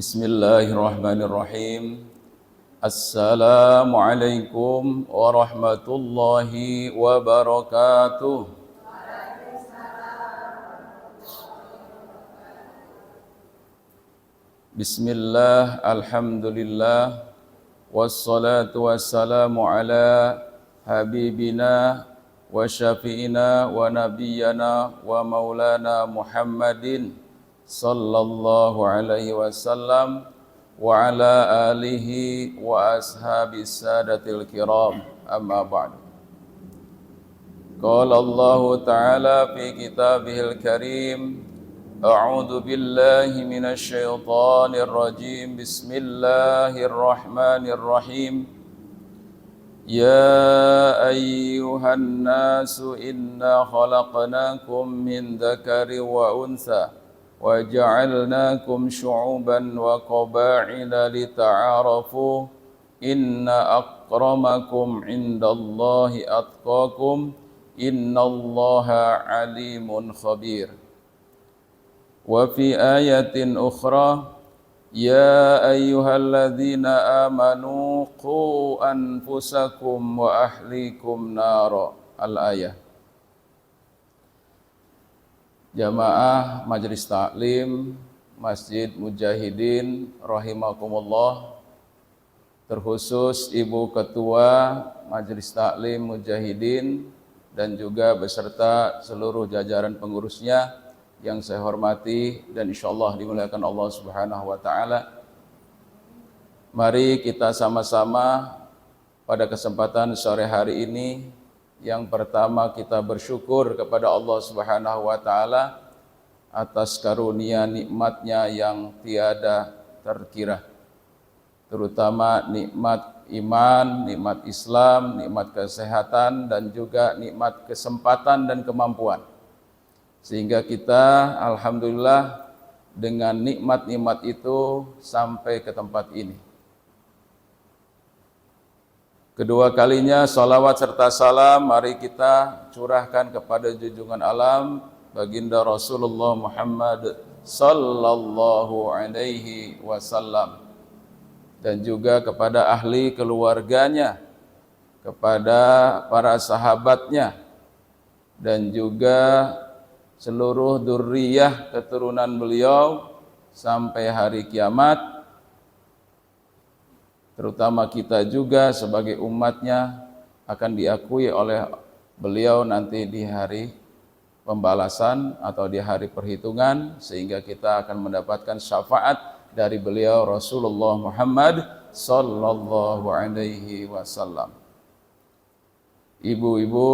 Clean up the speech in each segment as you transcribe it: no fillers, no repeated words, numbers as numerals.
Bismillahirrahmanirrahim. Assalamualaikum warahmatullahi wabarakatuh. Bismillah, alhamdulillah, wassalatu wassalamu ala habibina wa syafi'ina wa nabiyyana wa maulana Muhammadin sallallahu alaihi wasallam wa ala alihi wa ashabi sadatil kiram, amma ba'du. Qala Allah ta'ala fi kitabihil karim, a'udzu billahi minasy syaithanir rajim, bismillahirrahmanirrahim. Ya ayyuhan nasu inna khalaqnakum min dzakari wa untha وَجَعَلْنَاكُمْ شُعُوبًا وَقَبَائِلَ لِتَعَارَفُوا إِنَّ أَكْرَمَكُمْ عِندَ اللَّهِ أَتْقَاكُمْ إِنَّ اللَّهَ عَلِيمٌ خَبِيرٌ. وفي آية أخرى يا أيها الذين آمنوا قوا أنفسكم وأهليكم نارا. Al-ayah. Jamaah Majelis Taklim Masjid Mujahidin rahimakumullah, terkhusus Ibu Ketua Majelis Taklim Mujahidin dan juga beserta seluruh jajaran pengurusnya yang saya hormati dan insyaallah dimuliakan Allah Subhanahu wa taala. Mari kita sama-sama pada kesempatan sore hari ini, yang pertama kita bersyukur kepada Allah Subhanahu wa taala atas karunia nikmatnya yang tiada terkira, terutama nikmat iman, nikmat Islam, nikmat kesehatan dan juga nikmat kesempatan dan kemampuan, sehingga kita alhamdulillah dengan nikmat-nikmat itu sampai ke tempat ini. Kedua kalinya salawat serta salam mari kita curahkan kepada junjungan alam baginda Rasulullah Muhammad sallallahu alaihi wasallam, dan juga kepada ahli keluarganya, kepada para sahabatnya, dan juga seluruh dzurriyyah keturunan beliau sampai hari kiamat. Terutama kita juga sebagai umatnya akan diakui oleh beliau nanti di hari pembalasan atau di hari perhitungan, sehingga kita akan mendapatkan syafaat dari beliau Rasulullah Muhammad sallallahu alaihi wasallam. Ibu-ibu,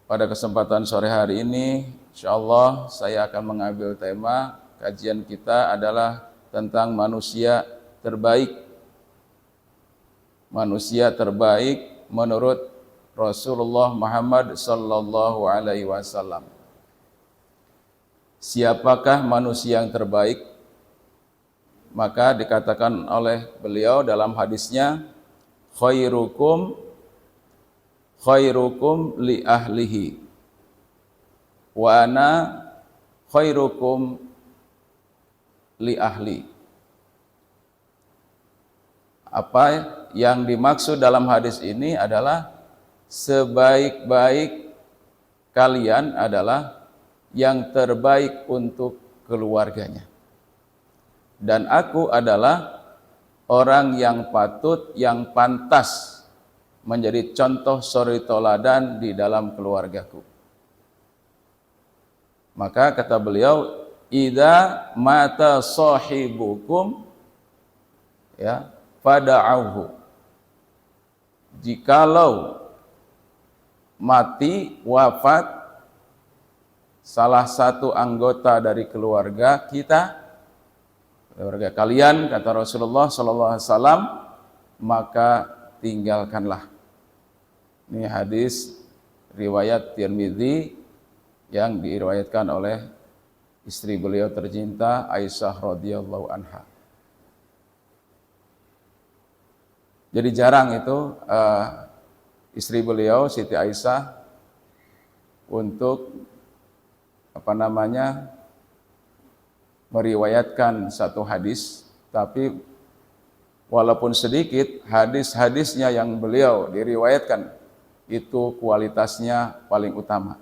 pada kesempatan sore hari ini insyaallah saya akan mengambil tema kajian kita adalah tentang manusia terbaik. Manusia terbaik menurut Rasulullah Muhammad sallallahu alaihi wasallam. Siapakah manusia yang terbaik? Maka dikatakan oleh beliau dalam hadisnya, khairukum li ahlihi wa ana khairukum li ahli. Apa yang dimaksud dalam hadis ini adalah sebaik-baik kalian adalah yang terbaik untuk keluarganya, dan aku adalah orang yang patut, yang pantas menjadi contoh suri toladan di dalam keluargaku. Maka kata beliau, idza mata sahibukum ya fada'auhu, jikalau mati, wafat salah satu anggota dari keluarga kita, keluarga kalian, kata Rasulullah sallallahu alaihi wasallam, maka tinggalkanlah. Ini hadis riwayat Tirmidzi yang diriwayatkan oleh istri beliau tercinta Aisyah radhiyallahu anha. Jadi jarang itu istri beliau Siti Aisyah untuk meriwayatkan satu hadis tapi walaupun sedikit, hadis-hadisnya yang beliau diriwayatkan itu kualitasnya paling utama.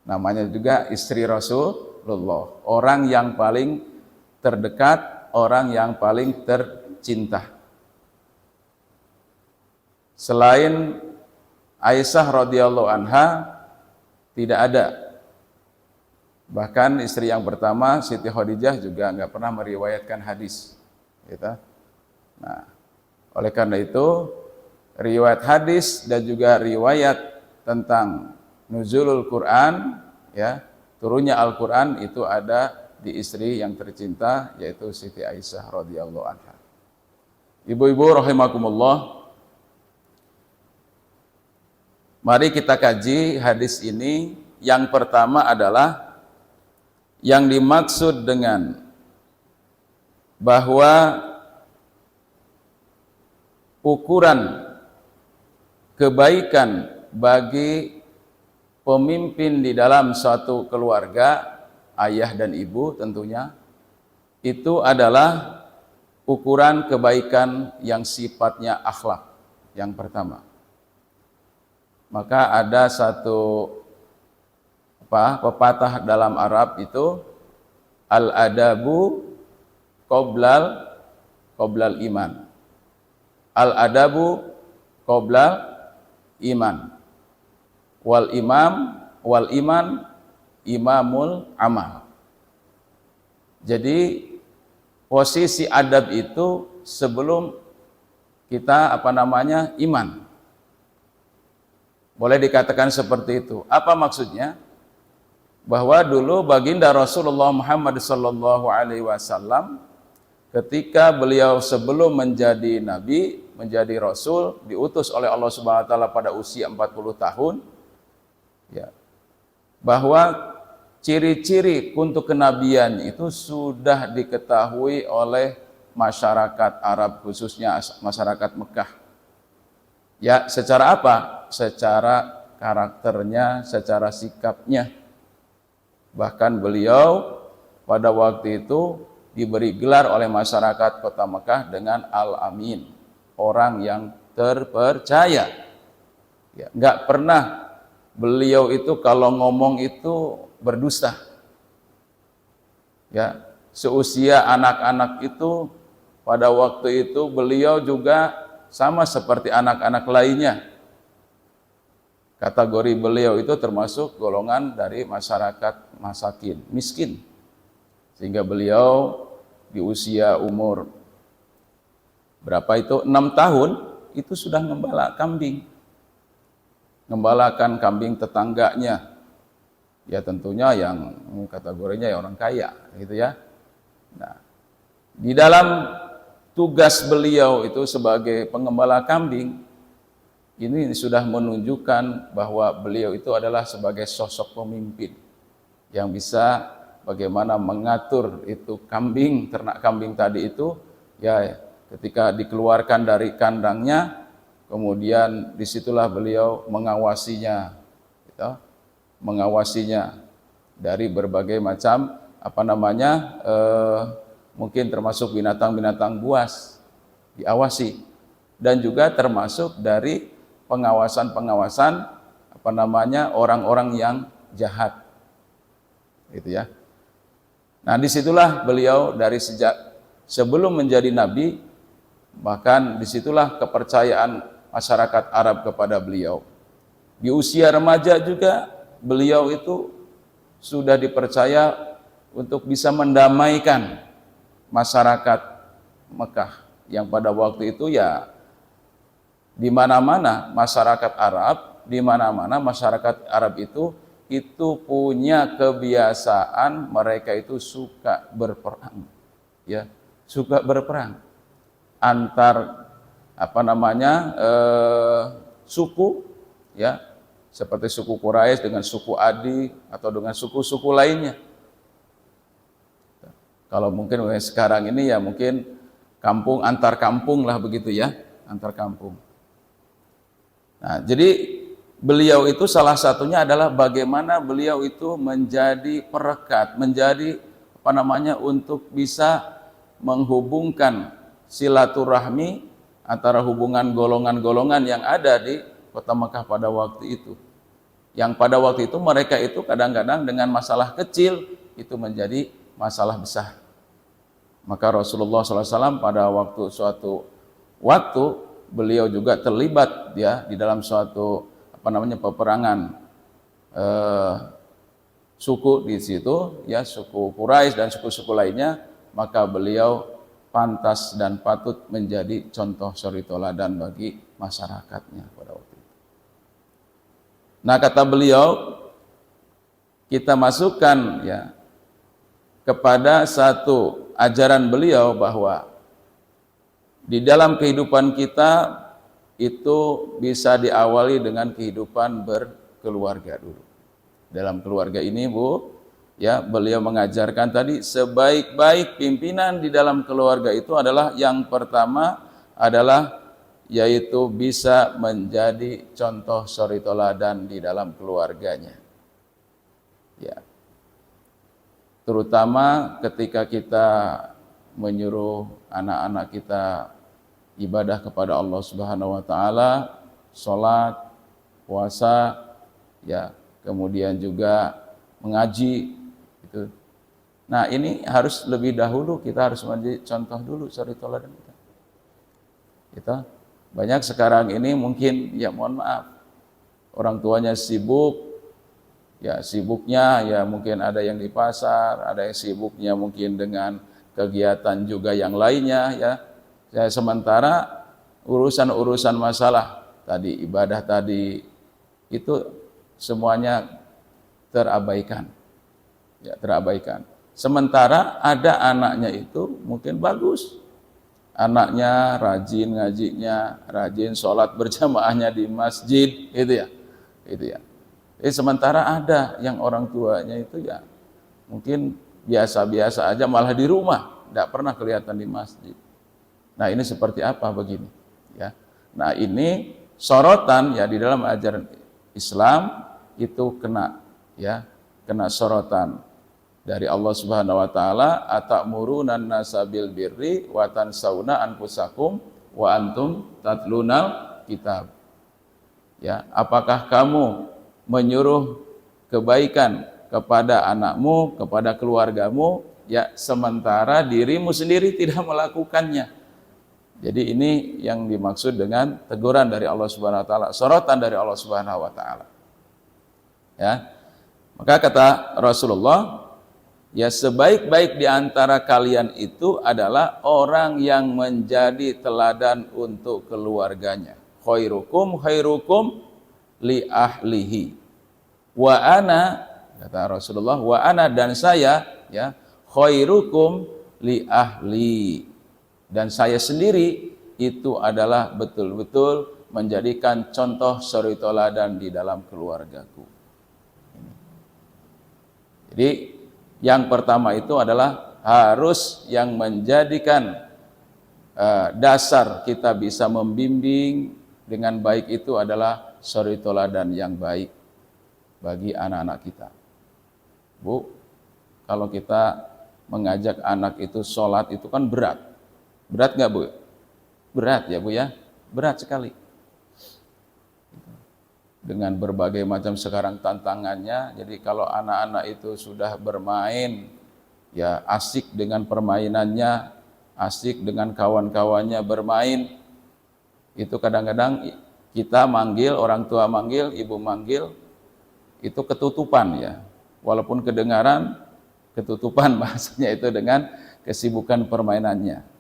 Namanya juga istri Rasulullah, orang yang paling terdekat, orang yang paling tercinta. Selain Aisyah radhiyallahu anha tidak ada. Bahkan istri yang pertama Siti Khadijah juga nggak pernah meriwayatkan hadis. Gitu. Nah, oleh karena itu riwayat hadis dan juga riwayat tentang nuzulul Quran, ya, turunnya Al-Quran itu ada di istri yang tercinta yaitu Siti Aisyah radhiyallahu anha. Ibu-ibu rahimakumullah, mari kita kaji hadis ini. Yang pertama adalah yang dimaksud dengan bahwa ukuran kebaikan bagi pemimpin di dalam suatu keluarga, ayah dan ibu tentunya, itu adalah ukuran kebaikan yang sifatnya akhlak yang pertama. Maka ada satu pepatah dalam Arab itu, al-adabu qoblal iman. Al-adabu qoblal iman. Wal iman imamul amal. Jadi posisi adab itu sebelum kita iman. Boleh dikatakan seperti itu. Apa maksudnya? Bahwa dulu baginda Rasulullah Muhammad sallallahu alaihi wasallam ketika beliau sebelum menjadi nabi, menjadi rasul, diutus oleh Allah Subhanahu wa taala pada usia 40 tahun, ya. Bahwa ciri-ciri untuk kenabian itu sudah diketahui oleh masyarakat Arab, khususnya masyarakat Mekah. Ya, secara apa? Secara karakternya, secara sikapnya. Bahkan beliau pada waktu itu diberi gelar oleh masyarakat kota Mekah dengan Al-Amin, orang yang terpercaya. Ya, nggak pernah beliau itu kalau ngomong itu berdusta. Ya, seusia anak-anak itu pada waktu itu beliau juga sama seperti anak-anak lainnya. Kategori beliau itu termasuk golongan dari masyarakat masakin, miskin. Sehingga beliau di usia umur berapa itu? 6 tahun itu sudah ngembala kambing. Ngembalakan kambing tetangganya. Ya tentunya yang kategorinya ya orang kaya gitu ya. Nah, di dalam tugas beliau itu sebagai pengembala kambing, ini sudah menunjukkan bahwa beliau itu adalah sebagai sosok pemimpin yang bisa bagaimana mengatur itu kambing, ternak kambing tadi itu, ya ketika dikeluarkan dari kandangnya, kemudian disitulah beliau mengawasinya, gitu, mengawasinya dari berbagai macam mungkin termasuk binatang-binatang buas diawasi, dan juga termasuk dari pengawasan orang-orang yang jahat, gitu ya. Nah, disitulah beliau dari sejak sebelum menjadi nabi, bahkan disitulah kepercayaan masyarakat Arab kepada beliau. Di usia remaja juga beliau itu sudah dipercaya untuk bisa mendamaikan masyarakat Mekah yang pada waktu itu ya di mana-mana masyarakat Arab itu punya kebiasaan mereka itu suka berperang, ya, suka berperang antar suku, ya, seperti suku Quraisy dengan suku Adi atau dengan suku-suku lainnya. Kalau mungkin sekarang ini ya mungkin kampung antar kampung lah begitu ya, antar kampung. Nah, jadi beliau itu salah satunya adalah bagaimana beliau itu menjadi perekat, menjadi untuk bisa menghubungkan silaturahmi antara hubungan golongan-golongan yang ada di kota Mekah pada waktu itu. Yang pada waktu itu mereka itu kadang-kadang dengan masalah kecil itu menjadi masalah besar. Maka Rasulullah SAW pada suatu waktu beliau juga terlibat ya di dalam suatu peperangan suku di situ ya, suku Quraisy dan suku-suku lainnya, maka beliau pantas dan patut menjadi contoh suri teladan bagi masyarakatnya pada waktu itu. Nah, kata beliau, kita masukkan ya kepada satu ajaran beliau bahwa di dalam kehidupan kita itu bisa diawali dengan kehidupan berkeluarga dulu. Dalam keluarga ini, Bu, ya, beliau mengajarkan tadi sebaik-baik pimpinan di dalam keluarga itu adalah yang pertama adalah yaitu bisa menjadi contoh suri teladan di dalam keluarganya. Ya. Terutama ketika kita menyuruh anak-anak kita ibadah kepada Allah Subhanahu wa taala, salat, puasa, ya, kemudian juga mengaji gitu. Nah, ini harus lebih dahulu kita harus menjadi contoh dulu suri teladan kita. Kita banyak sekarang ini mungkin ya mohon maaf orang tuanya sibuk, ya sibuknya ya mungkin ada yang di pasar, ada yang sibuknya mungkin dengan kegiatan juga yang lainnya ya. Sementara urusan-urusan masalah tadi, ibadah tadi itu semuanya terabaikan. Ya, terabaikan. Sementara ada anaknya itu mungkin bagus. Anaknya rajin ngajinya, rajin sholat berjamaahnya di masjid, gitu ya. Gitu ya. Sementara ada yang orang tuanya itu ya mungkin biasa-biasa aja, malah di rumah, tidak pernah kelihatan di masjid. Nah, ini seperti apa begini? Ya. Nah, ini sorotan ya di dalam ajaran Islam itu kena sorotan dari Allah Subhanahu wa taala, atamuruna nasabil birri wa tansawna anfusakum wa antum tatlunal kitab. Ya, apakah kamu menyuruh kebaikan kepada anakmu, kepada keluargamu, ya sementara dirimu sendiri tidak melakukannya. Jadi ini yang dimaksud dengan teguran dari Allah Subhanahu wa taala, sorotan dari Allah Subhanahu wa taala. Ya. Maka kata Rasulullah, ya sebaik-baik di antara kalian itu adalah orang yang menjadi teladan untuk keluarganya. Khairukum khairukum li ahlihi. Wa ana, kata Rasulullah, wa ana dan saya ya khairukum li ahli. Dan saya sendiri itu adalah betul-betul menjadikan contoh suri teladan di dalam keluargaku. Jadi yang pertama itu adalah harus yang menjadikan dasar kita bisa membimbing dengan baik itu adalah suri teladan yang baik bagi anak-anak kita. Bu, kalau kita mengajak anak itu sholat itu kan berat. Berat nggak, Bu? Berat ya, Bu ya? Berat sekali. Dengan berbagai macam sekarang tantangannya, jadi kalau anak-anak itu sudah bermain, ya asik dengan permainannya, asik dengan kawan-kawannya bermain, itu kadang-kadang kita manggil, orang tua manggil, ibu manggil, itu ketutupan ya, walaupun kedengaran, ketutupan bahasanya itu dengan kesibukan permainannya.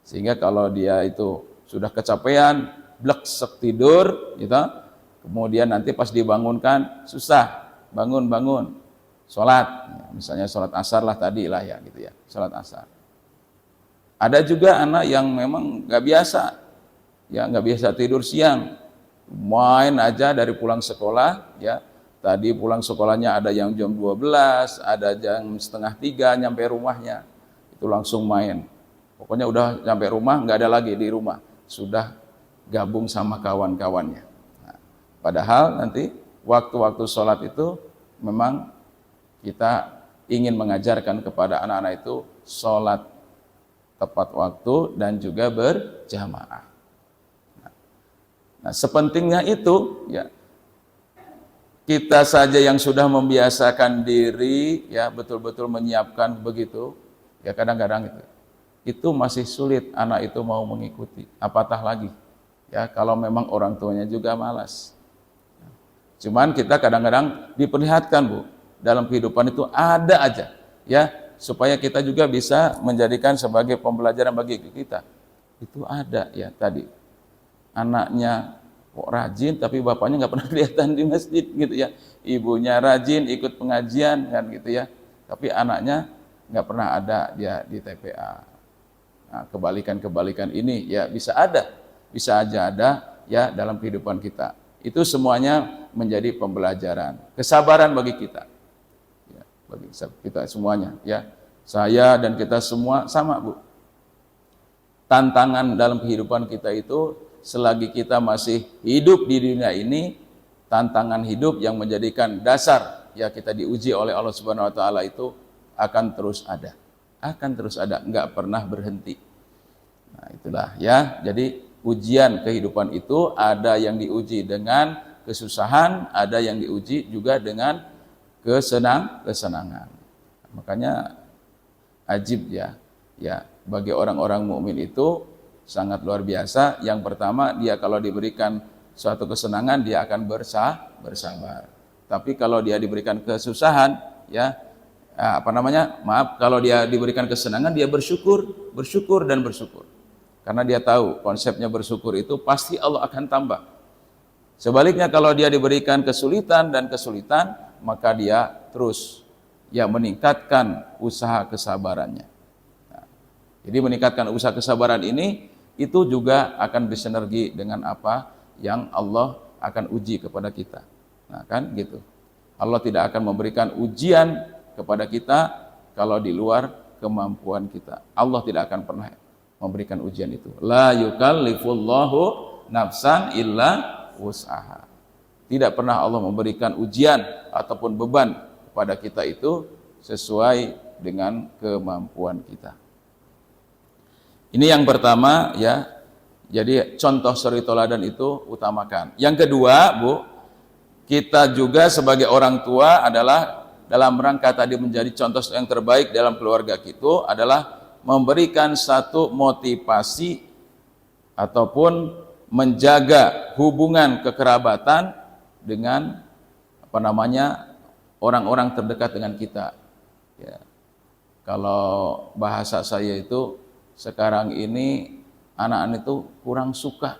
Sehingga kalau dia itu sudah kecapean, bleksek tidur, gitu, kemudian nanti pas dibangunkan susah, bangun, sholat, misalnya sholat asar lah tadi lah ya, gitu ya, sholat asar. Ada juga anak yang memang nggak biasa, ya nggak biasa tidur siang, main aja dari pulang sekolah, ya tadi pulang sekolahnya ada yang jam 12, ada jam setengah 3 nyampe rumahnya, itu langsung main. Pokoknya udah sampai rumah, nggak ada lagi di rumah, sudah gabung sama kawan-kawannya. Nah, padahal nanti waktu-waktu sholat itu memang kita ingin mengajarkan kepada anak-anak itu sholat tepat waktu dan juga berjamaah. Nah, sepentingnya itu ya kita saja yang sudah membiasakan diri ya betul-betul menyiapkan begitu ya kadang-kadang itu masih sulit anak itu mau mengikuti, apatah lagi ya kalau memang orang tuanya juga malas. Cuman kita kadang-kadang diperlihatkan Bu, dalam kehidupan itu ada aja ya supaya kita juga bisa menjadikan sebagai pembelajaran bagi kita. Itu ada ya tadi anaknya kok rajin tapi bapaknya nggak pernah kelihatan di masjid gitu ya, ibunya rajin ikut pengajian kan gitu ya, tapi anaknya nggak pernah ada dia di TPA. Nah, kebalikan ini ya bisa aja ada ya dalam kehidupan kita. Itu semuanya menjadi pembelajaran, kesabaran bagi kita, ya, bagi kita semuanya ya. Saya dan kita semua sama Bu. Tantangan dalam kehidupan kita itu selagi kita masih hidup di dunia ini, tantangan hidup yang menjadikan dasar ya kita diuji oleh Allah Subhanahu Wa Taala itu akan terus ada, nggak pernah berhenti. Nah itulah ya. Jadi ujian kehidupan itu ada yang diuji dengan kesusahan, ada yang diuji juga dengan kesenangan. Makanya ajib ya bagi orang-orang mukmin itu sangat luar biasa. Yang pertama dia kalau diberikan suatu kesenangan dia akan bersabar. Tapi kalau dia diberikan kesusahan ya kalau dia diberikan kesenangan dia bersyukur. Karena dia tahu konsepnya bersyukur itu pasti Allah akan tambah. Sebaliknya kalau dia diberikan kesulitan, maka dia terus ya meningkatkan usaha kesabarannya. Nah, jadi meningkatkan usaha kesabaran ini itu juga akan bersinergi dengan apa yang Allah akan uji kepada kita. Nah kan gitu. Allah tidak akan memberikan ujian kepada kita kalau di luar kemampuan kita. Allah tidak akan pernah memberikan ujian itu. La yukallifullahu nafsan illa wus'aha. Tidak pernah Allah memberikan ujian ataupun beban kepada kita itu sesuai dengan kemampuan kita. Ini yang pertama ya. Jadi contoh suri teladan itu utamakan. Yang kedua, Bu, kita juga sebagai orang tua adalah dalam rangka tadi menjadi contoh yang terbaik dalam keluarga kita adalah memberikan satu motivasi ataupun menjaga hubungan kekerabatan dengan orang-orang terdekat dengan kita. Ya. Kalau bahasa saya itu sekarang ini anak-anak itu kurang suka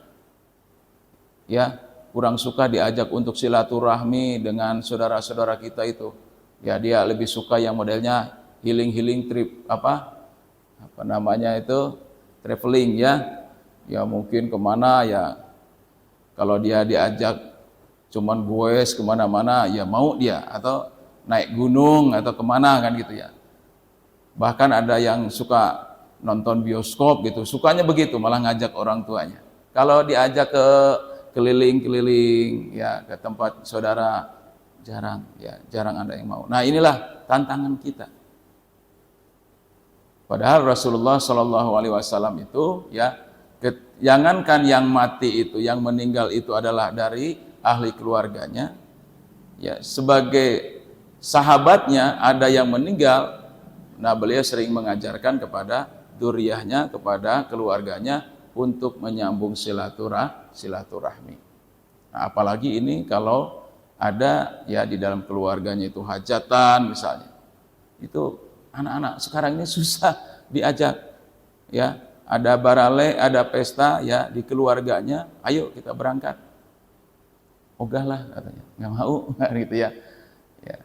diajak untuk silaturahmi dengan saudara-saudara kita itu. Ya dia lebih suka yang modelnya healing trip traveling ya mungkin kemana ya kalau dia diajak cuman goes kemana-mana ya mau dia, atau naik gunung atau kemana kan gitu ya. Bahkan ada yang suka nonton bioskop gitu, sukanya begitu malah ngajak orang tuanya. Kalau diajak ke keliling-keliling ya ke tempat saudara jarang ada yang mau. Nah inilah tantangan kita. Padahal Rasulullah Shallallahu Alaihi Wasallam itu ya jangankan yang mati itu, yang meninggal itu adalah dari ahli keluarganya. Ya sebagai sahabatnya ada yang meninggal, nah beliau sering mengajarkan kepada dzurriyyahnya, kepada keluarganya untuk menyambung silaturahmi. Nah, apalagi ini kalau ada ya di dalam keluarganya itu hajatan misalnya, itu anak-anak sekarang ini susah diajak ya, ada barale, ada pesta ya di keluarganya, ayo kita berangkat. Ogahlah katanya, nggak mau gitu ya. Ya.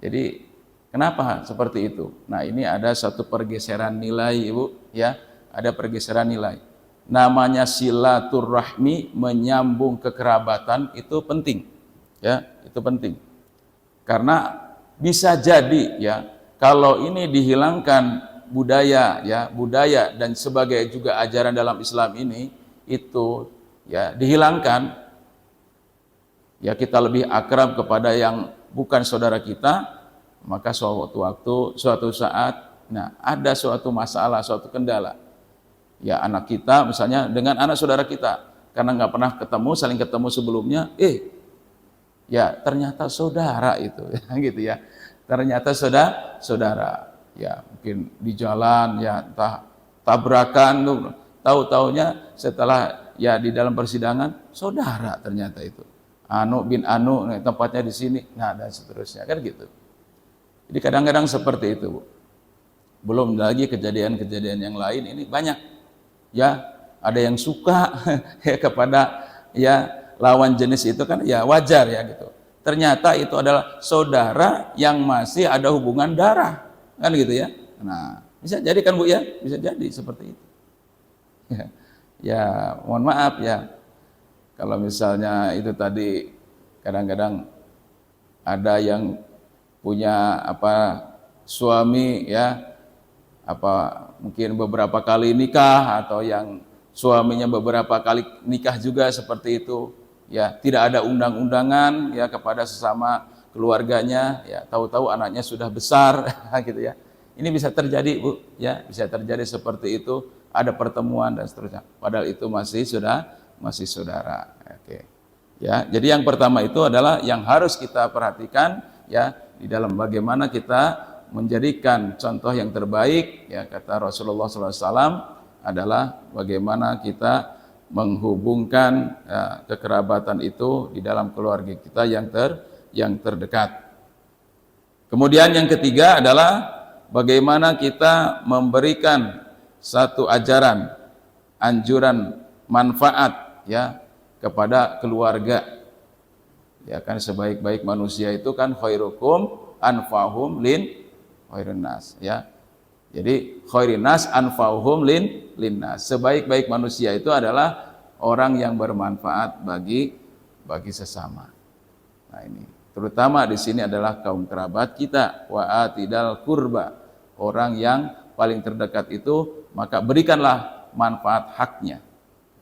Jadi kenapa seperti itu? Nah ini ada satu pergeseran nilai Ibu ya, ada pergeseran nilai. Namanya silaturahmi, menyambung kekerabatan itu penting ya, itu penting. Karena bisa jadi ya kalau ini dihilangkan budaya dan sebagai juga ajaran dalam Islam ini itu ya dihilangkan, ya kita lebih akrab kepada yang bukan saudara kita, maka suatu saat nah ada suatu masalah, suatu kendala, Ya anak kita misalnya dengan anak saudara kita, karena nggak pernah ketemu, saling ketemu sebelumnya, ya ternyata saudara itu, gitu ya. Ternyata saudara, ya mungkin di jalan, ya entah tabrakan, tahu-taunya setelah ya di dalam persidangan, saudara ternyata itu. Anu bin Anu, tempatnya di sini, nah dan seterusnya, kan gitu. Jadi kadang-kadang seperti itu, Bu. Belum lagi kejadian-kejadian yang lain, ini banyak. Ya, ada yang suka ya kepada ya lawan jenis itu kan ya wajar ya gitu. Ternyata itu adalah saudara yang masih ada hubungan darah, kan gitu ya. Nah, bisa jadi kan Bu ya, bisa jadi seperti itu. Ya, mohon maaf ya, kalau misalnya itu tadi kadang-kadang ada yang punya suami ya, mungkin beberapa kali nikah, atau yang suaminya beberapa kali nikah juga seperti itu. Ya, tidak ada undang-undangan ya kepada sesama keluarganya, ya tahu-tahu anaknya sudah besar gitu ya. Ini bisa terjadi, Bu, ya, bisa terjadi seperti itu, ada pertemuan dan seterusnya. Padahal itu masih saudara. Oke. Ya, jadi yang pertama itu adalah yang harus kita perhatikan ya di dalam bagaimana kita menjadikan contoh yang terbaik, ya kata Rasulullah SAW adalah bagaimana kita menghubungkan kekerabatan itu di dalam keluarga kita yang terdekat. Kemudian yang ketiga adalah bagaimana kita memberikan satu ajaran, anjuran, manfaat ya kepada keluarga. Ya kan sebaik-baik manusia itu kan khairukum anfa'uhum khairun nas ya. Jadi khairun nas anfa'uhum linnas. Sebaik-baik manusia itu adalah orang yang bermanfaat bagi sesama. Nah ini, terutama di sini adalah kaum kerabat kita, wa atidal kurba, orang yang paling terdekat itu, maka berikanlah manfaat haknya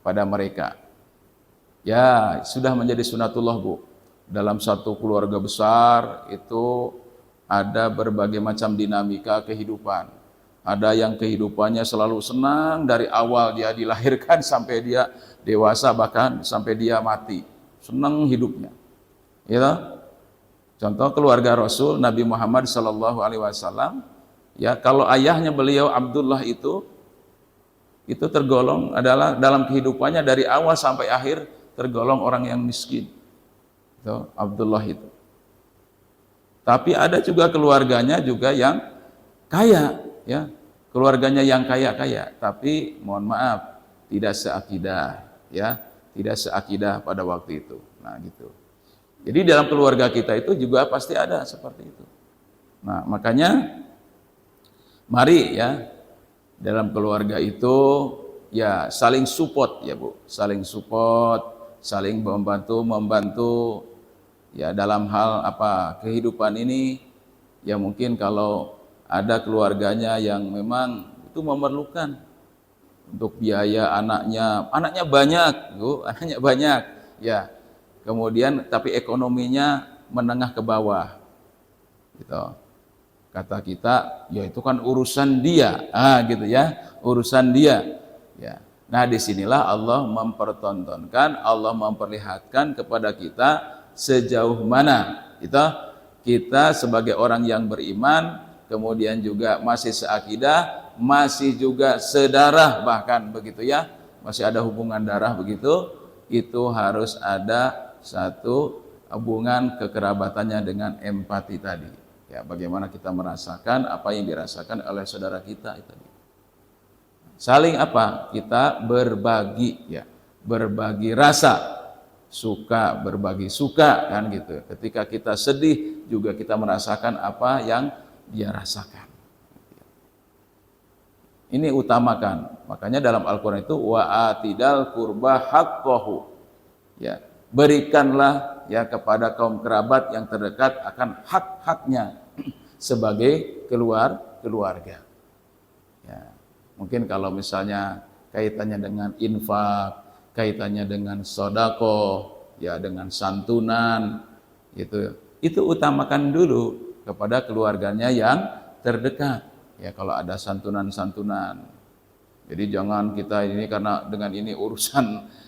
pada mereka. Ya, sudah menjadi sunatullah, Bu. Dalam satu keluarga besar itu ada berbagai macam dinamika kehidupan. Ada yang kehidupannya selalu senang dari awal dia dilahirkan sampai dia dewasa, bahkan sampai dia mati. Senang hidupnya. Ya. Contoh keluarga Rasul Nabi Muhammad SAW, ya kalau ayahnya beliau Abdullah itu tergolong adalah dalam kehidupannya dari awal sampai akhir tergolong orang yang miskin. Itu Abdullah itu. Tapi ada juga keluarganya juga yang kaya, ya. Keluarganya yang kaya-kaya, tapi mohon maaf tidak seakidah, ya. Tidak seakidah pada waktu itu. Nah, gitu. Jadi dalam keluarga kita itu juga pasti ada seperti itu. Nah, makanya mari ya dalam keluarga itu ya saling support ya, Bu. Saling support, saling membantu ya dalam hal kehidupan ini. Ya mungkin kalau ada keluarganya yang memang itu memerlukan untuk biaya anaknya banyak, Bu, anaknya banyak ya. Kemudian tapi ekonominya menengah ke bawah. Gitu. Kata kita, ya itu kan urusan dia. Gitu ya, urusan dia. Ya. Nah, disinilah Allah mempertontonkan, Allah memperlihatkan kepada kita sejauh mana kita sebagai orang yang beriman, kemudian juga masih seakidah, masih juga sedarah, bahkan begitu ya, masih ada hubungan darah begitu, itu harus ada satu hubungan kekerabatannya dengan empati tadi. Ya, bagaimana kita merasakan apa yang dirasakan oleh saudara kita itu tadi. Saling kita berbagi ya, berbagi rasa, suka berbagi suka kan gitu. Ketika kita sedih juga kita merasakan apa yang dia rasakan. Ini utamakan. Makanya dalam Al-Qur'an itu wa atidal qurba haqqahu. Ya, berikanlah ya kepada kaum kerabat yang terdekat akan hak-haknya sebagai keluarga. Ya, mungkin kalau misalnya kaitannya dengan infak, kaitannya dengan sodako, ya dengan santunan, itu utamakan dulu kepada keluarganya yang terdekat. Ya kalau ada santunan-santunan, Jadi jangan kita ini karena dengan ini urusan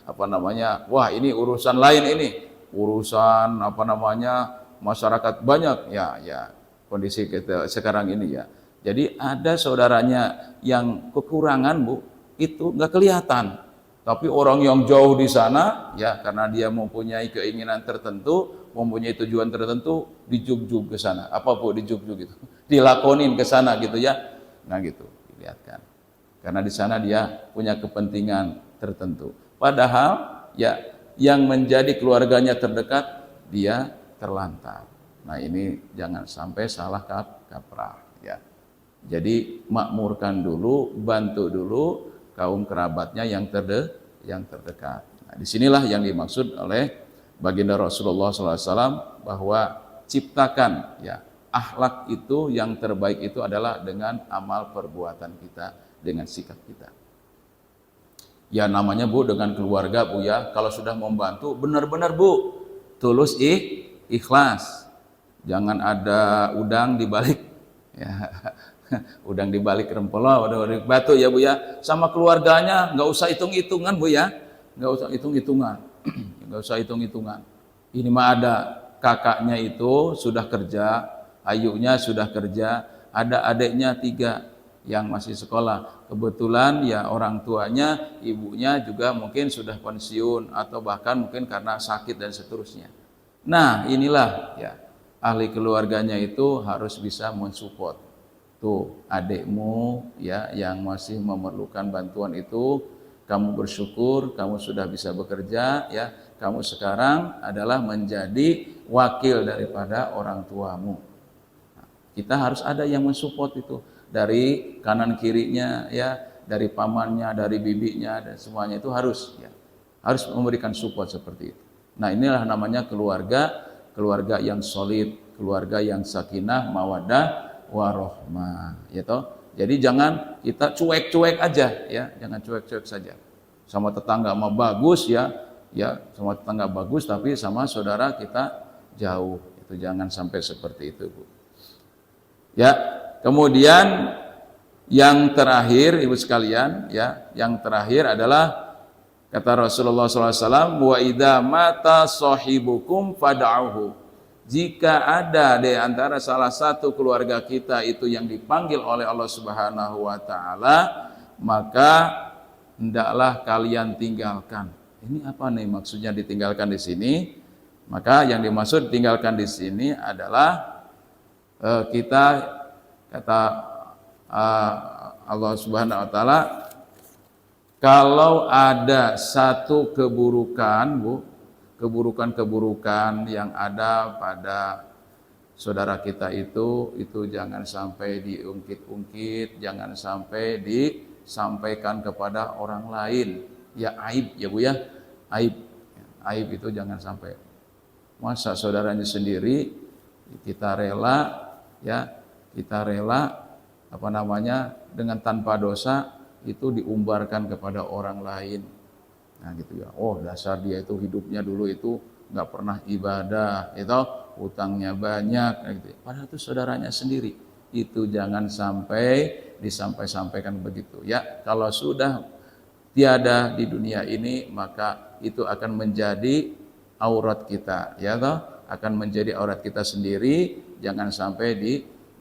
apa namanya, wah ini urusan lain, ini urusan apa namanya masyarakat banyak, ya kondisi kita sekarang ini ya. Jadi ada saudaranya yang kekurangan Bu, itu nggak kelihatan. Tapi orang yang jauh di sana, ya karena dia mempunyai keinginan tertentu, mempunyai tujuan tertentu, dijug-jug ke sana. Apa Bu dijug-jug itu? Dilakonin ke sana gitu ya. Nah gitu, dilihatkan. Karena di sana dia punya kepentingan tertentu. Padahal ya yang menjadi keluarganya terdekat dia terlantar. Nah ini jangan sampai salah kaprah ya. Jadi makmurkan dulu, bantu dulu kaum kerabatnya yang terdekat. Nah, disinilah yang dimaksud oleh baginda Rasulullah SAW bahwa ciptakan ya akhlak itu yang terbaik itu adalah dengan amal perbuatan kita, dengan sikap kita. Ya namanya Bu dengan keluarga Bu ya, kalau sudah membantu benar-benar Bu tulus ikhlas. Jangan ada udang di balik ya. Udang di balik rempelo, udang di balik batu ya Bu ya. Sama keluarganya nggak usah hitung-hitungan Bu ya. Nggak usah hitung-hitungan. Nggak usah hitung-hitungan. Ini mah ada kakaknya itu sudah kerja, ayunya sudah kerja, ada adiknya 3 yang masih sekolah. Kebetulan ya orang tuanya, ibunya juga mungkin sudah pensiun atau bahkan mungkin karena sakit dan seterusnya. Nah, inilah ya ahli keluarganya itu harus bisa mensupport. Tuh, adikmu ya yang masih memerlukan bantuan itu, kamu bersyukur kamu sudah bisa bekerja ya. Kamu sekarang adalah menjadi wakil daripada orang tuamu. Nah, kita harus ada yang mensupport itu. Dari kanan kirinya ya, dari pamannya, dari bibinya dan semuanya itu harus ya, harus memberikan support seperti itu. Nah, inilah namanya keluarga yang solid, keluarga yang sakinah, mawaddah, warohmah, ya toh. Jadi jangan kita cuek-cuek aja ya, jangan cuek-cuek saja. Sama tetangga mah bagus ya, sama tetangga bagus tapi sama saudara kita jauh. Itu jangan sampai seperti itu, Bu. Ya, kemudian yang terakhir Ibu sekalian ya, yang terakhir adalah kata Rasulullah SAW, wa idza mata sahibukum fad'uhu. Jika ada di antara salah satu keluarga kita itu yang dipanggil oleh Allah Subhanahu wa taala, maka hendaklah kalian tinggalkan. Ini apa nih maksudnya ditinggalkan di sini? Maka yang dimaksud tinggalkan di sini adalah kita kata Allah Subhanahu wa taala, kalau ada satu keburukan, Bu, keburukan-keburukan yang ada pada saudara kita itu jangan sampai diungkit-ungkit, jangan sampai disampaikan kepada orang lain. Ya aib ya Bu ya, aib itu jangan sampai. Masa saudaranya sendiri kita rela ya, apa namanya dengan tanpa dosa itu diumbarkan kepada orang lain. Nah gitu ya, oh dasar dia itu hidupnya dulu itu nggak pernah ibadah, itu hutangnya banyak, gitu. Padahal itu saudaranya sendiri. Itu jangan sampai disampaikan begitu ya. Kalau sudah tiada di dunia ini, maka itu akan menjadi aurat kita, ya toh, akan menjadi aurat kita sendiri. Jangan sampai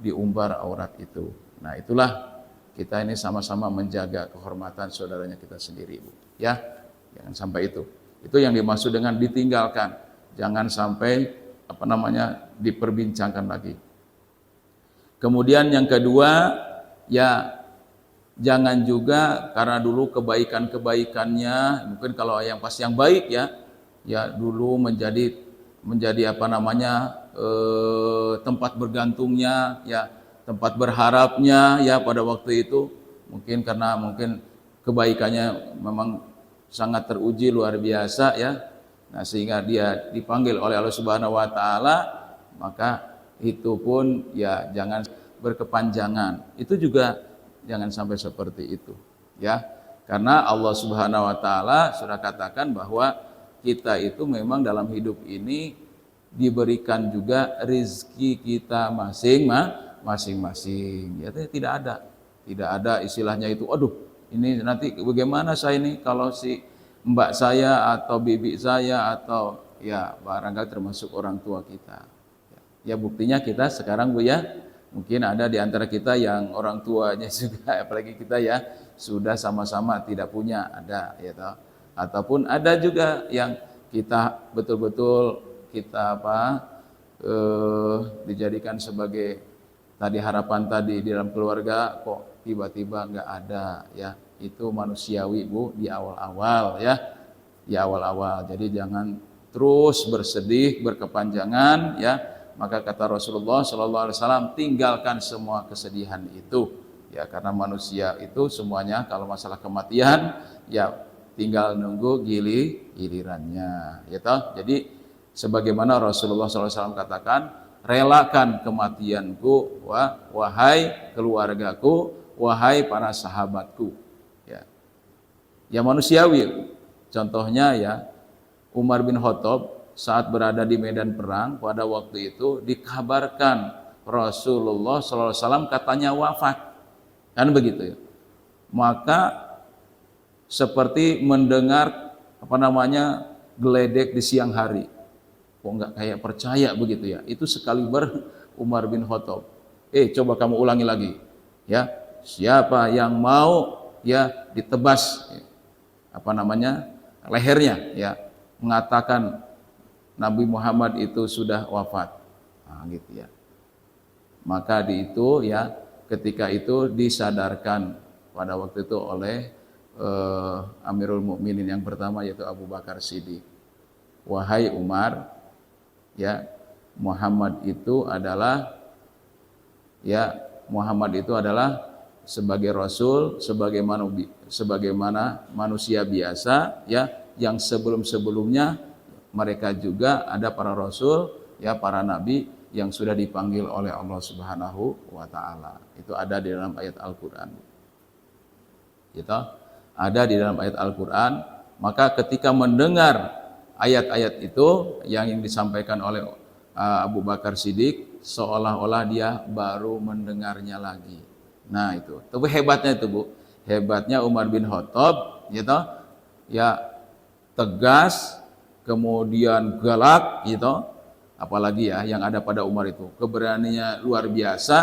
diumbar aurat itu. Nah itulah kita ini sama-sama menjaga kehormatan saudaranya kita sendiri, Bu. Ya. Jangan sampai itu. Itu yang dimaksud dengan ditinggalkan. Jangan sampai apa namanya diperbincangkan lagi. Kemudian yang kedua, ya jangan juga karena dulu kebaikannya, mungkin kalau yang pas yang baik ya dulu menjadi apa namanya tempat bergantungnya, ya tempat berharapnya ya pada waktu itu, mungkin karena kebaikannya memang sangat teruji luar biasa ya. Nah, sehingga dia dipanggil oleh Allah Subhanahu wa taala, maka itu pun ya jangan berkepanjangan. Itu juga jangan sampai seperti itu ya. Karena Allah Subhanahu wa taala sudah katakan bahwa kita itu memang dalam hidup ini diberikan juga rezeki kita masing-masing. Ya, tidak ada istilahnya itu, aduh ini nanti bagaimana saya ini kalau si mbak saya atau bibi saya atau ya barangkali termasuk orang tua kita. Ya buktinya kita sekarang Bu ya, mungkin ada di antara kita yang orang tuanya juga, apalagi kita ya sudah sama-sama tidak punya, ada ya toh. Ataupun ada juga yang kita betul-betul kita dijadikan sebagai tadi harapan tadi di dalam keluarga, kok tiba-tiba nggak ada ya. Itu manusiawi Bu di awal-awal ya. Di awal-awal. Jadi jangan terus bersedih, berkepanjangan ya. Maka kata Rasulullah sallallahu alaihi wasallam, tinggalkan semua kesedihan itu. Ya karena manusia itu semuanya kalau masalah kematian ya tinggal nunggu gilirannya. Ya toh? Jadi sebagaimana Rasulullah SAW katakan, relakan kematianku, wahai keluargaku, wahai para sahabatku. Ya manusiawi. Contohnya ya Umar bin Khattab saat berada di medan perang pada waktu itu dikabarkan Rasulullah SAW katanya wafat, kan begitu ya. Maka seperti mendengar geledek di siang hari. Kok nggak kayak percaya begitu ya? Itu sekaliber Umar bin Khattab. Coba kamu ulangi lagi, ya. Siapa yang mau ya ditebas lehernya, ya, mengatakan Nabi Muhammad itu sudah wafat. Nah, gitu ya. Maka ketika itu disadarkan pada waktu itu oleh Amirul Mukminin yang pertama yaitu Abu Bakar Siddiq. Wahai Umar, ya Muhammad itu adalah sebagai rasul, sebagaimana manusia biasa ya, yang sebelum-sebelumnya mereka juga ada para rasul ya, para nabi yang sudah dipanggil oleh Allah Subhanahu wa taala. Itu ada di dalam ayat Al-Qur'an. Gitu. Ada di dalam ayat Al-Quran. Maka ketika mendengar ayat-ayat itu yang disampaikan oleh Abu Bakar Siddiq, seolah-olah dia baru mendengarnya lagi. Nah itu hebatnya itu Bu, hebatnya Umar bin Khattab gitu ya, tegas kemudian galak gitu, apalagi ya yang ada pada Umar itu keberaniannya luar biasa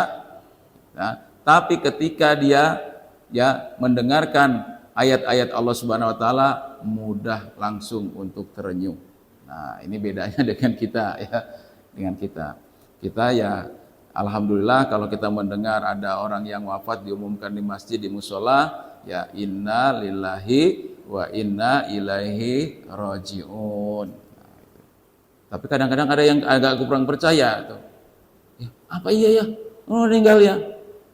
ya. Tapi ketika dia ya mendengarkan ayat-ayat Allah Subhanahu wa taala, mudah langsung untuk terenyuh. Nah, ini bedanya dengan kita ya. Dengan kita. Kita ya alhamdulillah kalau kita mendengar ada orang yang wafat diumumkan di masjid, di musola, ya inna lillahi wa inna ilaihi rajiun. Nah, itu. Tapi kadang-kadang ada yang agak kurang percaya tuh. Ya, apa iya ya? Oh, meninggal ya.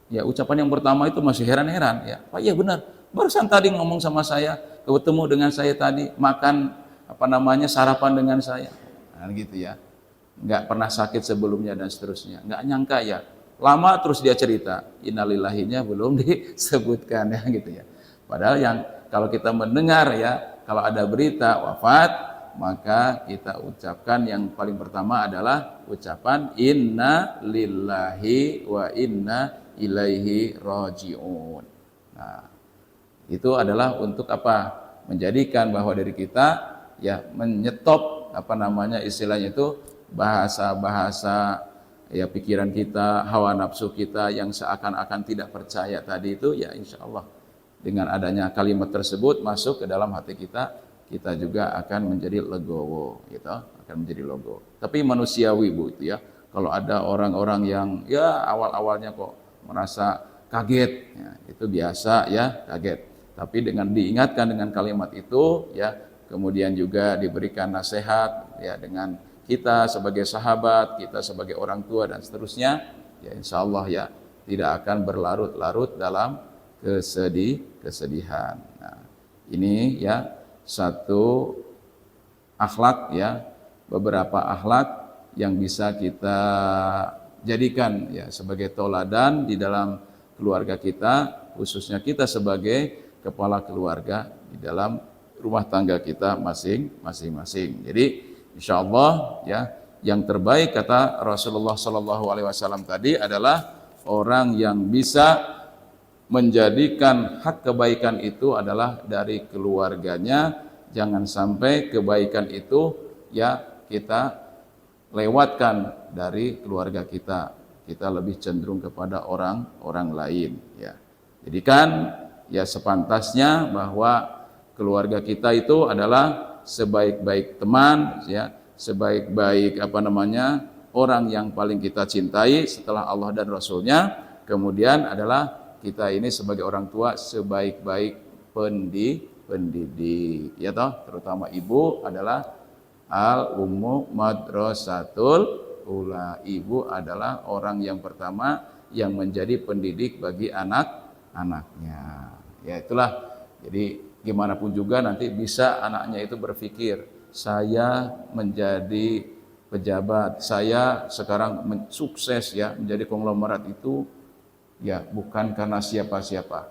Ya, ucapan yang pertama itu masih heran-heran ya. Pak, iya benar. Barusan tadi ngomong sama saya, ketemu dengan saya tadi, makan sarapan dengan saya. Nah, gitu ya. Enggak pernah sakit sebelumnya dan seterusnya. Enggak nyangka ya. Lama terus dia cerita, innalillahinya belum disebutkan ya gitu ya. Padahal yang kalau kita mendengar ya, kalau ada berita wafat, maka kita ucapkan yang paling pertama adalah ucapan inna lillahi wa inna ilaihi rajiun. Nah, itu adalah untuk apa? Menjadikan bahwa dari kita ya menyetop istilahnya itu bahasa-bahasa ya pikiran kita, hawa nafsu kita yang seakan-akan tidak percaya tadi itu ya insya Allah dengan adanya kalimat tersebut masuk ke dalam hati kita, kita juga akan menjadi legowo gitu, akan menjadi logo. Tapi manusiawi Bu itu ya. Kalau ada orang-orang yang ya awal-awalnya kok merasa kaget, ya, itu biasa ya kaget. Tapi dengan diingatkan dengan kalimat itu, ya kemudian juga diberikan nasihat, ya dengan kita sebagai sahabat, kita sebagai orang tua dan seterusnya, ya insya Allah ya tidak akan berlarut-larut dalam kesedihan. Nah, ini ya satu akhlak ya, beberapa akhlak yang bisa kita jadikan ya sebagai toladan di dalam keluarga kita, khususnya kita sebagai kepala keluarga di dalam rumah tangga kita masing-masing. Jadi insya Allah ya yang terbaik kata Rasulullah SAW tadi adalah orang yang bisa menjadikan hak kebaikan itu adalah dari keluarganya. Jangan sampai kebaikan itu ya kita lewatkan dari keluarga kita. Kita lebih cenderung kepada orang lain ya. Jadi kan ya sepantasnya bahwa keluarga kita itu adalah sebaik-baik teman ya, sebaik-baik orang yang paling kita cintai setelah Allah dan Rasulnya. Kemudian adalah kita ini sebagai orang tua sebaik-baik pendidik ya toh, terutama ibu adalah al ummu madrasatul ula. Ibu adalah orang yang pertama yang menjadi pendidik bagi anak-anaknya. Ya itulah. Jadi gimana pun juga nanti bisa anaknya itu berpikir, saya menjadi pejabat, saya sekarang sukses ya menjadi konglomerat itu ya bukan karena siapa-siapa.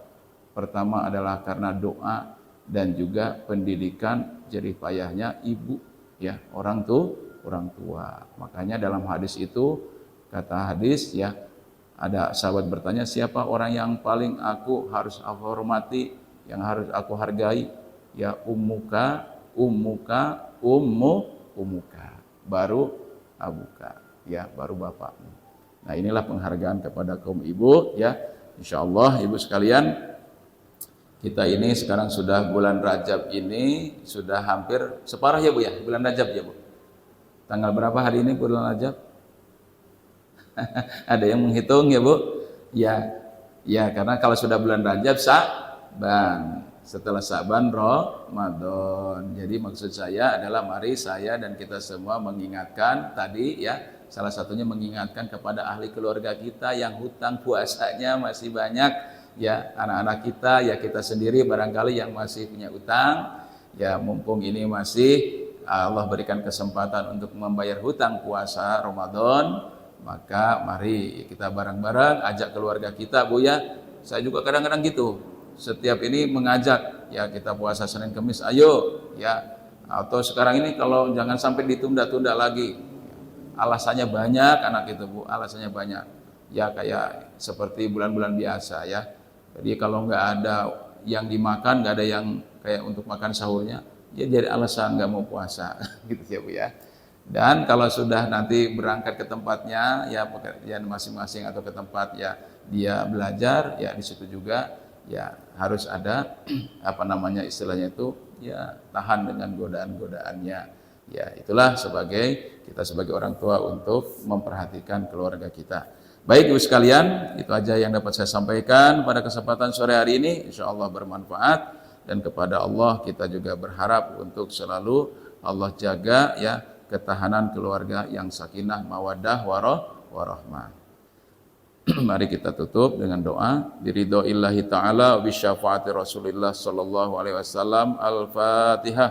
Pertama adalah karena doa dan juga pendidikan jerih payahnya ibu ya, orang tua. Makanya dalam hadis itu, kata hadis ya, ada sahabat bertanya, siapa orang yang paling aku harus aku hormati, yang harus aku hargai? Ya ummuka, baru abuka, ya baru bapakmu. Nah inilah penghargaan kepada kaum ibu ya. Insyaallah ibu sekalian, kita ini sekarang sudah bulan Rajab ini sudah hampir separuh ya Bu ya, bulan Rajab ya Bu. Tanggal berapa hari ini bulan Rajab? Ada yang menghitung ya Bu? Ya karena kalau sudah bulan Rajab Sa'ban, setelah Sa'ban Ramadan. Jadi maksud saya adalah mari saya dan kita semua mengingatkan tadi ya, salah satunya mengingatkan kepada ahli keluarga kita yang hutang puasanya masih banyak ya, anak-anak kita ya, kita sendiri barangkali yang masih punya utang ya, mumpung ini masih Allah berikan kesempatan untuk membayar hutang puasa Ramadan, maka mari kita bareng-bareng ajak keluarga kita Bu ya. Saya juga kadang-kadang gitu, setiap ini mengajak ya, kita puasa Senin Kamis ayo ya, atau sekarang ini kalau jangan sampai ditunda-tunda lagi, alasannya banyak anak itu Bu, alasannya banyak ya, kayak seperti bulan-bulan biasa ya. Jadi kalau nggak ada yang dimakan, nggak ada yang kayak untuk makan sahurnya, ya jadi alasan nggak mau puasa gitu ya Bu ya. Dan kalau sudah nanti berangkat ke tempatnya ya, pekerjaan masing-masing atau ke tempat ya dia belajar ya, di situ juga ya harus ada istilahnya itu ya, tahan dengan godaan-godaannya ya. Itulah kita sebagai orang tua untuk memperhatikan keluarga kita. Baik Ibu sekalian, itu aja yang dapat saya sampaikan pada kesempatan sore hari ini. Insya Allah bermanfaat, dan kepada Allah kita juga berharap untuk selalu Allah jaga ya ketahanan keluarga yang sakinah, mawaddah, warahmah. Mari kita tutup dengan doa. Biridhoillahi ta'ala wa bisyafaati Rasulillah sallallahu alaihi wasallam. Al-Fatihah.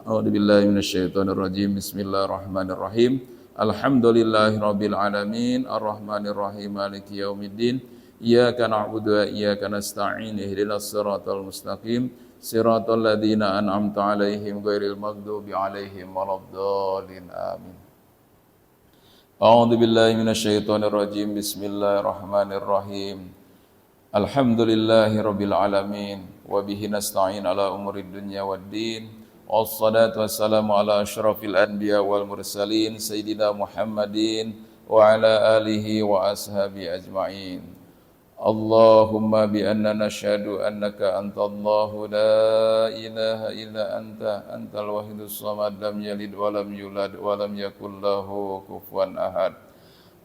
A'udzubillahi minasyaitonirrajim. Bismillahirrahmanirrahim. Alhamdulillahirabbil alamin, arrahmanirrahim, maliki yaumiddin. Iyyaka na'budu wa iyyaka nasta'in. Ihdinas siratal mustaqim. Siratal ladzina an'amta 'alaihim ghairil maghdubi 'alaihim waladdallin. Amin. A'udzu billahi minasyaitonir rajim. Bismillahirrahmanirrahim. Alhamdulillahirabbil alamin wa bihi nasta'in ala umurid dunya waddin. Wassalatu wassalamu ala asyrafil anbiya wal mursalin sayyidina Muhammadin wa ala alihi wa ashabi ajma'in. Allahumma bi anna nashhadu annaka antallahu la ilaha illa antal wahidus samad, lam yalid wa lam yulad wa lam yakul lahu kufuwan ahad.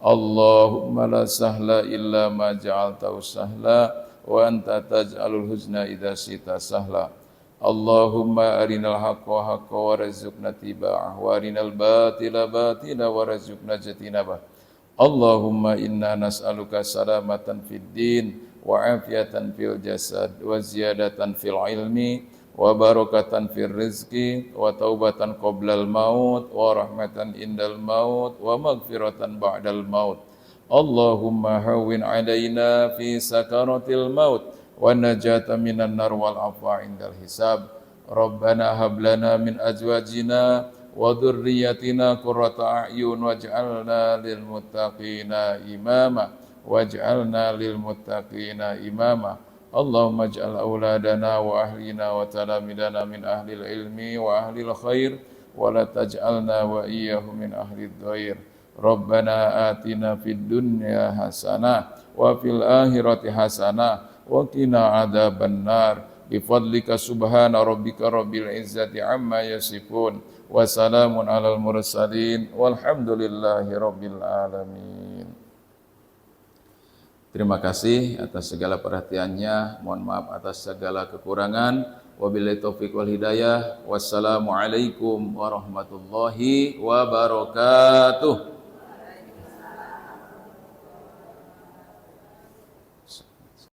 Allahumma la sahla illa ma ja'altahu sahla wa anta taj'alul huzna idza syi'ta sahla. Allahumma arinal haqqa haqqa warzuqna tiba'ah wa arinal batila batila warzuqna jatinabah. Allahumma inna nas'aluka salamatan fid din wa afiatan fil jasad wa ziyadatan fil ilmi wa barakatan fil rizqi wa taubatan qoblal maut wa rahmatan indal maut wa maghfiratan ba'dal maut. Allahumma hawwin alaina fi sakaratil maut wa najata minan nar wal afwa indal hisab. Rabbana hab lana min azwajina wa dhurriyyatina qurrata a'yun waj'alna lil muttaqina imama. waj'alna lil muttaqina imama. Allahumma ij'al auladana wa ahlina wa talamidana min ahlil ilmi wa ahlil khair wa la taj'alna wa iyyahum min ahlid dhair. Rabbana atina fid dunya hasanah wa fil akhirati hasanah wa qina adzabannar. Bifadlika subhana rabbika rabbil izzati amma yasifun wa salamun alal mursalin walhamdulillahi rabbil alamin. Terima kasih atas segala perhatiannya. Mohon maaf atas segala kekurangan. Wabillahi taufiq wal hidayah. Wassalamualaikum warahmatullahi wabarakatuh.